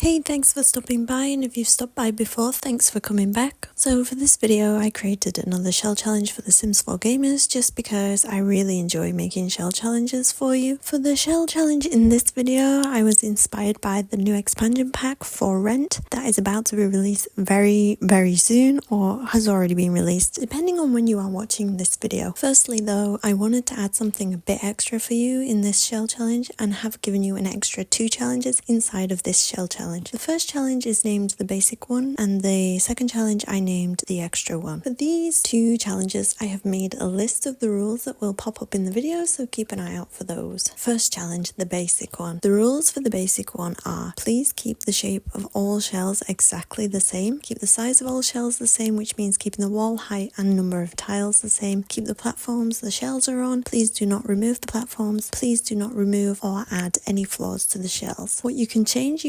Hey, thanks for stopping by, and if you've stopped by before, thanks for coming back. So for this video, I created another shell challenge for the Sims 4 gamers just because I really enjoy making shell challenges for you. For the shell challenge in this video, I was inspired by the new expansion pack for Rent that is about to be released very soon, or has already been released, depending on when you are watching this video. Firstly though, I wanted to add something a bit extra for you in this shell challenge and have given you an extra 2 challenges inside of this shell challenge. The first challenge is named the basic one, and the second challenge I named the extra one. For these 2 challenges, I have made a list of the rules that will pop up in the video, so keep an eye out for those. First challenge, the basic one. The rules for the basic one are: please keep the shape of all shells exactly the same. Keep the size of all shells the same, which means keeping the wall height and number of tiles the same. Keep the platforms the shells are on. Please do not remove the platforms. Please do not remove or add any floors to the shells. What you can change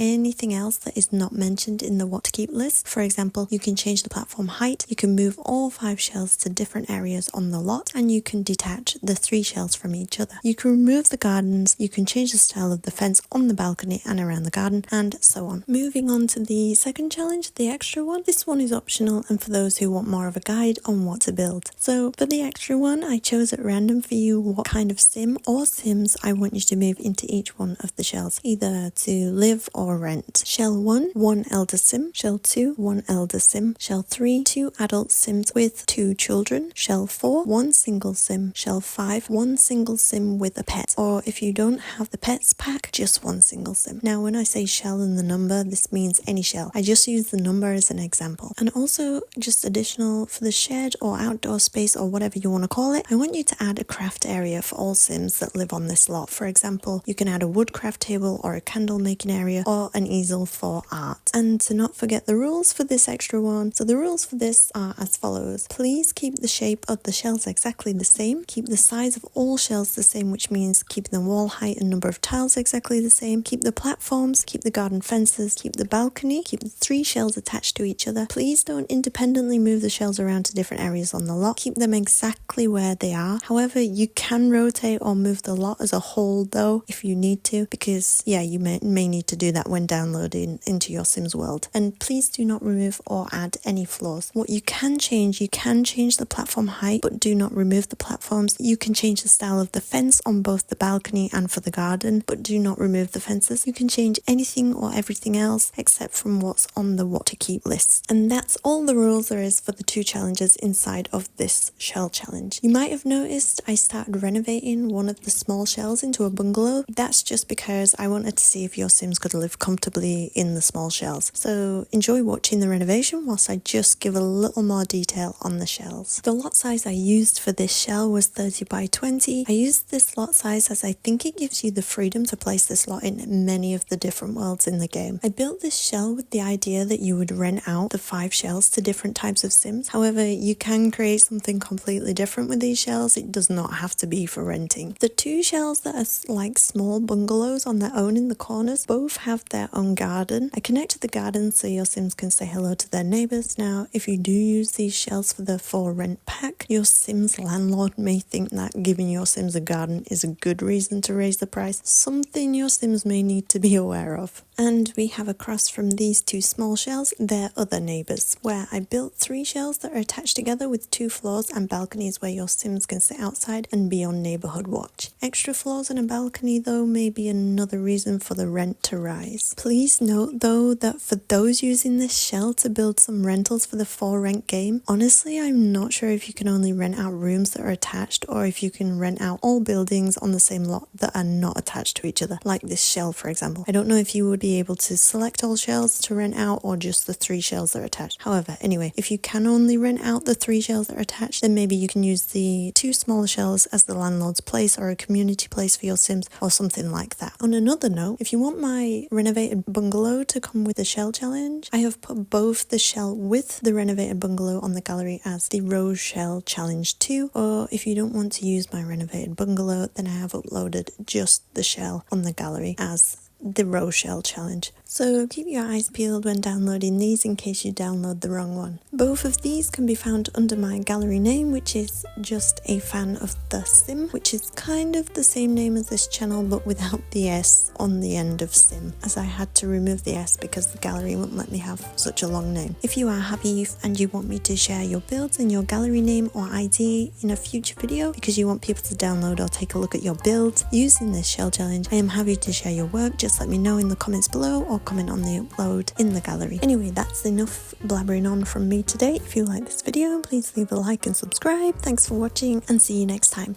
anything else that is not mentioned in the what to keep list. For example, you can change the platform height, you can move all 5 shells to different areas on the lot, and you can detach the 3 shells from each other. You can remove the gardens, you can change the style of the fence on the balcony and around the garden, and so on. Moving on to the second challenge, the extra one. This one is optional and for those who want more of a guide on what to build. So for the extra one, I chose at random for you what kind of sim or sims I want you to move into each one of the shells, either to live or rent. Shell 1, 1 elder sim. Shell 2, 1 elder sim. Shell 3, 2 adult sims with 2 children. Shell 4, 1 single sim. Shell 5, 1 single sim with a pet. Or if you don't have the pets pack, just 1 single sim. Now when I say shell and the number, this means any shell. I just use the number as an example. And also, just additional, for the shed or outdoor space or whatever you want to call it, I want you to add a craft area for all sims that live on this lot. For example, you can add a woodcraft table or a candle making area or an easel for art. And to not forget the rules for this extra one. So the rules for this are as follows. Please keep the shape of the shells exactly the same. Keep the size of all shells the same, which means keeping the wall height and number of tiles exactly the same. Keep the platforms, keep the garden fences, keep the balcony, keep the 3 shells attached to each other. Please don't independently move the shells around to different areas on the lot. Keep them exactly where they are. However, you can rotate or move the lot as a whole though, if you need to, because yeah, you may need to do that when downloading into your Sims world. And please do not remove or add any floors. What you can change the platform height, but do not remove the platforms. You can change the style of the fence on both the balcony and for the garden, but do not remove the fences. You can change anything or everything else except from what's on the what to keep list. And that's all the rules there is for the 2 challenges inside of this shell challenge. You might have noticed I started renovating one of the small shells into a bungalow. That's just because I wanted to see if your Sims could live comfortably in the small shells. So enjoy watching the renovation whilst I just give a little more detail on the shells. The lot size I used for this shell was 30 by 20. I used this lot size as I think it gives you the freedom to place this lot in many of the different worlds in the game. I built this shell with the idea that you would rent out the 5 shells to different types of Sims. However, you can create something completely different with these shells. It does not have to be for renting. The 2 shells that are like small bungalows on their own in the corners both have their own garden. I connected the garden so your Sims can say hello to their neighbours. Now, if you do use these shells for the for rent pack, your Sims landlord may think that giving your Sims a garden is a good reason to raise the price, something your Sims may need to be aware of. And we have across from these 2 small shells their other neighbours, where I built 3 shells that are attached together with 2 floors and balconies where your Sims can sit outside and be on neighbourhood watch. Extra floors and a balcony though may be another reason for the rent to rise. Please note though that for those using this shell to build some rentals for the for rent game, honestly I'm not sure if you can only rent out rooms that are attached or if you can rent out all buildings on the same lot that are not attached to each other, like this shell for example. I don't know if you would be able to select all shells to rent out or just the 3 shells that are attached. However, anyway, if you can only rent out the 3 shells that are attached, then maybe you can use the 2 smaller shells as the landlord's place or a community place for your Sims or something like that. On another note, if you want my renovated bungalow to come with the shell challenge, I have put both the shell with the renovated bungalow on the gallery as the Rose Shell Challenge 2, or if you don't want to use my renovated bungalow, then I have uploaded just the shell on the gallery as the row shell challenge. So keep your eyes peeled when downloading these in case you download the wrong one. Both of these can be found under my gallery name, which is just a fan of The Sim, which is kind of the same name as this channel but without the S on the end of Sim, as I had to remove the S because the gallery wouldn't let me have such a long name. If you are happy and you want me to share your builds and your gallery name or ID in a future video because you want people to download or take a look at your builds using this shell challenge, I am happy to share your work. Just let me know in the comments below or comment on the upload in the gallery. Anyway, that's enough blabbering on from me today. If you like this video, please leave a like and subscribe. Thanks for watching and see you next time.